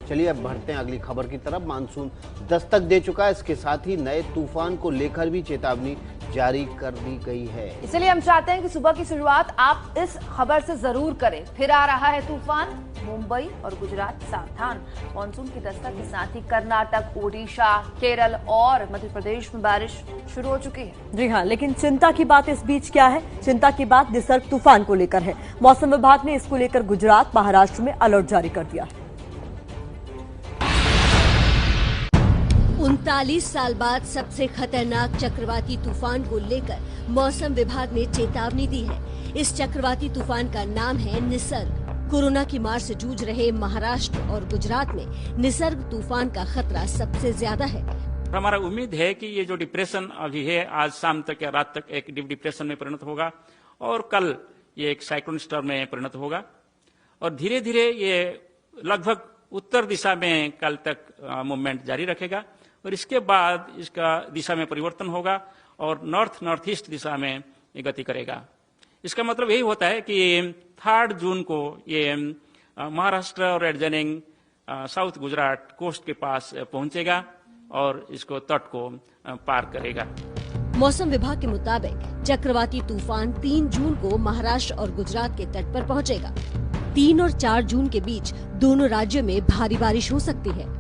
चलिए अब बढ़ते हैं अगली खबर की तरफ। मानसून दस्तक दे चुका है, इसके साथ ही नए तूफान को लेकर भी चेतावनी जारी कर दी गई है। इसलिए हम चाहते हैं कि सुबह की शुरुआत आप इस खबर से जरूर करें। फिर आ रहा है तूफान, मुंबई और गुजरात सावधान। मानसून की दस्तक के साथ ही कर्नाटक, ओडिशा, केरल और मध्य प्रदेश में बारिश शुरू हो चुकी है। जी हाँ, लेकिन चिंता की बात इस बीच क्या है? चिंता की बात निसर्ग तूफान को लेकर है। मौसम विभाग ने इसको लेकर गुजरात, महाराष्ट्र में अलर्ट जारी कर दिया है। 39 साल बाद सबसे खतरनाक चक्रवाती तूफान को लेकर मौसम विभाग ने चेतावनी दी है। इस चक्रवाती तूफान का नाम है निसर्ग। कोरोना की मार से जूझ रहे महाराष्ट्र और गुजरात में निसर्ग तूफान का खतरा सबसे ज्यादा है। हमारा उम्मीद है कि ये जो डिप्रेशन अभी है, आज शाम तक या रात तक एक डीप डिप्रेशन में परिणत होगा और कल ये एक साइक्लोन स्टॉर्म में परिणत होगा और धीरे धीरे ये लगभग उत्तर दिशा में कल तक मूवमेंट जारी रखेगा और इसके बाद इसका दिशा में परिवर्तन होगा और नॉर्थ ईस्ट दिशा में ये गति करेगा। इसका मतलब यही होता है कि 3 जून को ये महाराष्ट्र और एडजनिंग साउथ गुजरात कोस्ट के पास पहुंचेगा और इसको तट को पार करेगा। मौसम विभाग के मुताबिक चक्रवाती तूफान 3 जून को महाराष्ट्र और गुजरात के तट पर पहुंचेगा। 3 और 4 जून के बीच दोनों राज्यों में भारी बारिश हो सकती है।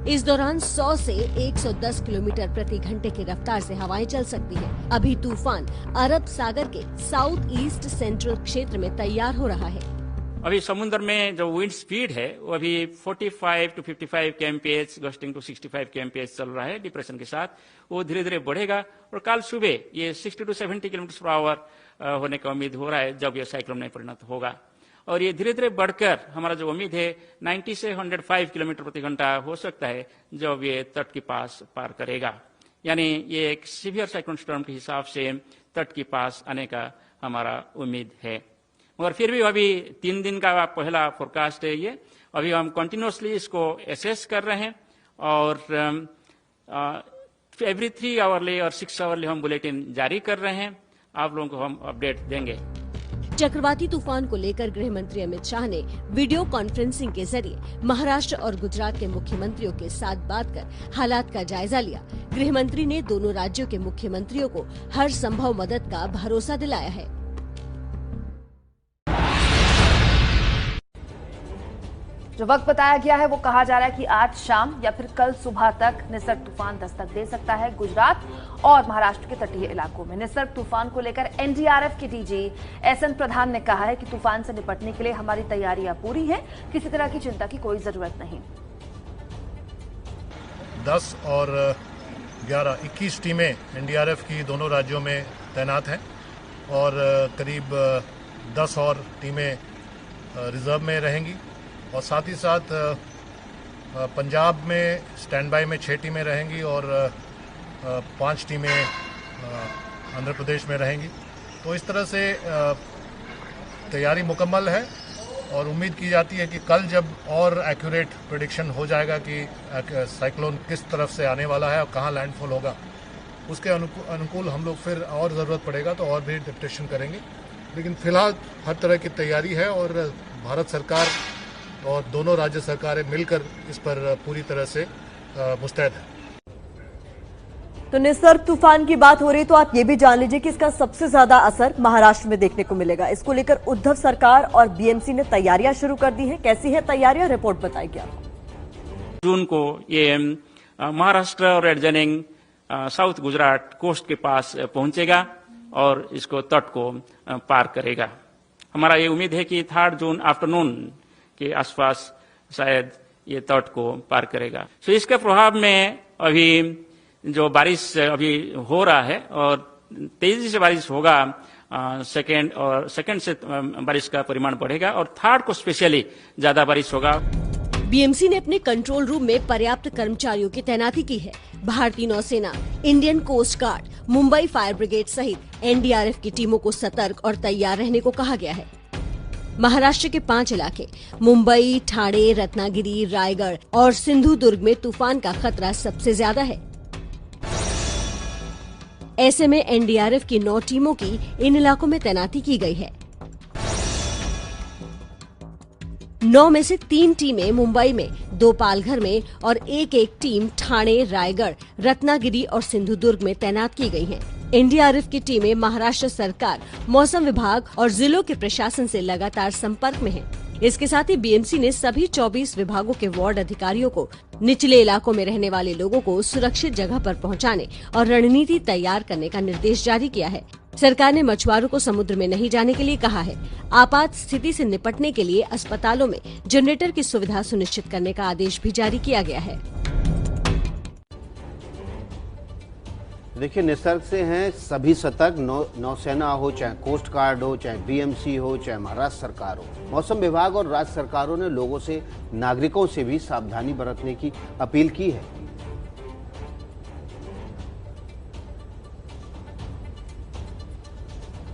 इस दौरान 100 से 110 किलोमीटर प्रति घंटे की रफ्तार से हवाएं चल सकती हैं। अभी तूफान अरब सागर के साउथ ईस्ट सेंट्रल क्षेत्र में तैयार हो रहा है। अभी समुद्र में जो विंड स्पीड है वो अभी 45 to 55 kmph gusting to 65 kmph चल रहा है। डिप्रेशन के साथ वो धीरे धीरे बढ़ेगा और कल सुबह ये 60 to 70 किलोमीटर पर आवर होने का उम्मीद हो रहा है जब ये साइक्लोन में परिणत होगा और ये धीरे धीरे बढ़कर हमारा जो उम्मीद है 90 से 105 किलोमीटर प्रति घंटा हो सकता है जब ये तट के पास पार करेगा। यानी ये एक सीवियर साइक्लोन स्टॉर्म के हिसाब से तट के पास आने का हमारा उम्मीद है। मगर फिर भी अभी 3 दिन का पहला फोरकास्ट है ये। अभी हम कंटिन्यूसली इसको एसेस कर रहे हैं और एवरी 3 आवरली और 6 आवरली हम बुलेटिन जारी कर रहे हैं। आप लोगों को हम अपडेट देंगे। चक्रवाती तूफान को लेकर गृह मंत्री अमित शाह ने वीडियो कॉन्फ्रेंसिंग के जरिए महाराष्ट्र और गुजरात के मुख्यमंत्रियों के साथ बात कर हालात का जायजा लिया। गृह मंत्री ने दोनों राज्यों के मुख्यमंत्रियों को हर संभव मदद का भरोसा दिलाया है। जो वक्त बताया गया है वो कहा जा रहा है कि आज शाम या फिर कल सुबह तक निसर्ग तूफान दस्तक दे सकता है गुजरात और महाराष्ट्र के तटीय इलाकों में। निसर्ग तूफान को लेकर एनडीआरएफ के डीजी एसएन प्रधान ने कहा है कि तूफान से निपटने के लिए हमारी तैयारियां पूरी हैं, किसी तरह की चिंता की कोई जरूरत नहीं। 10 और 11, 21 टीमें एनडीआरएफ की दोनों राज्यों में तैनात हैं और करीब 10 और टीमें रिजर्व में रहेंगी और साथ ही साथ पंजाब में स्टैंड बाय में 6 टीमें रहेंगी और 5 टीमें आंध्र प्रदेश में रहेंगी। तो इस तरह से तैयारी मुकम्मल है और उम्मीद की जाती है कि कल जब और एक्यूरेट प्रेडिक्शन हो जाएगा कि साइक्लोन किस तरफ से आने वाला है और कहाँ लैंडफॉल होगा, उसके अनुकूल हम लोग फिर और ज़रूरत पड़ेगा तो और भी डिप्रेशन करेंगे। लेकिन फिलहाल हर तरह की तैयारी है और भारत सरकार और दोनों राज्य सरकारें मिलकर इस पर पूरी तरह से मुस्तैद है। तो निसर्ग तूफान की बात हो रही तो आप ये भी जान लीजिए कि इसका सबसे ज्यादा असर महाराष्ट्र में देखने को मिलेगा। इसको लेकर उद्धव सरकार और बीएमसी ने तैयारियां शुरू कर दी हैं। कैसी है तैयारियां, रिपोर्ट बताएगी आपको। जून को ये महाराष्ट्र और एडजनिंग साउथ गुजरात कोस्ट के पास पहुंचेगा और इसको तट को पार करेगा। हमारा ये उम्मीद है कि 3 जून आफ्टरनून के आसपास शायद ये तट को पार करेगा। तो इसके प्रभाव में अभी जो बारिश अभी हो रहा है और तेजी से बारिश होगा, सेकंड से बारिश का परिमाण बढ़ेगा और 3 को स्पेशली ज्यादा बारिश होगा। बीएमसी ने अपने कंट्रोल रूम में पर्याप्त कर्मचारियों की तैनाती की है। भारतीय नौसेना, Indian coast guard, Mumbai fire brigade सहित एनडीआरएफ की टीमों को सतर्क और तैयार रहने को कहा गया है। महाराष्ट्र के 5 इलाके मुंबई, ठाणे, रत्नागिरी, रायगढ़ और सिंधुदुर्ग में तूफान का खतरा सबसे ज्यादा है। ऐसे में एनडीआरएफ की 9 टीमों की इन इलाकों में तैनाती की गई है। 9 में से 3 टीमें मुंबई में, 2 पालघर में और एक टीम ठाणे, रायगढ़, रत्नागिरी और सिंधुदुर्ग में तैनात की गई हैं। एनडीआरएफ की टीमें महाराष्ट्र सरकार, मौसम विभाग और जिलों के प्रशासन से लगातार संपर्क में हैं। इसके साथ ही बीएमसी ने सभी 24 विभागों के वार्ड अधिकारियों को निचले इलाकों में रहने वाले लोगों को सुरक्षित जगह पर पहुंचाने और रणनीति तैयार करने का निर्देश जारी किया है। सरकार ने मछुआरों को समुद्र में नहीं जाने के लिए कहा है। आपात स्थिति से निपटने के लिए अस्पतालों में जनरेटर की सुविधा सुनिश्चित करने का आदेश भी जारी किया गया है। देखिए, निसर्ग से हैं सभी सतर्क, नौसेना हो, चाहे कोस्ट गार्ड हो, चाहे बीएमसी हो, चाहे महाराष्ट्र सरकार हो। मौसम विभाग और राज्य सरकारों ने लोगों से, नागरिकों से भी सावधानी बरतने की अपील की है।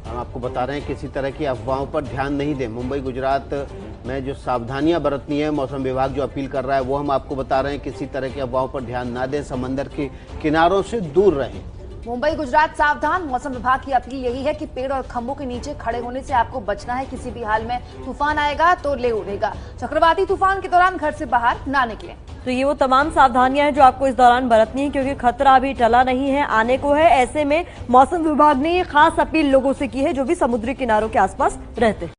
हम आपको बता रहे हैं किसी तरह की अफवाहों पर ध्यान नहीं दें। मुंबई गुजरात में जो सावधानियां बरतनी है, मौसम विभाग जो अपील कर रहा है वो हम आपको बता रहे हैं। किसी तरह की अफवाहों पर ध्यान ना दें, समंदर के किनारों से दूर रहें। मुंबई गुजरात सावधान। मौसम विभाग की अपील यही है कि पेड़ और खंभों के नीचे खड़े होने से आपको बचना है। किसी भी हाल में तूफान आएगा तो ले उड़ेगा। चक्रवाती तूफान के दौरान घर से बाहर ना निकलें। तो ये वो तमाम सावधानियां हैं जो आपको इस दौरान बरतनी है, क्योंकि खतरा अभी टला नहीं है, आने को है। ऐसे में मौसम विभाग ने ये खास अपील लोगों से की है जो भी समुद्री किनारों के आसपास रहते हैं।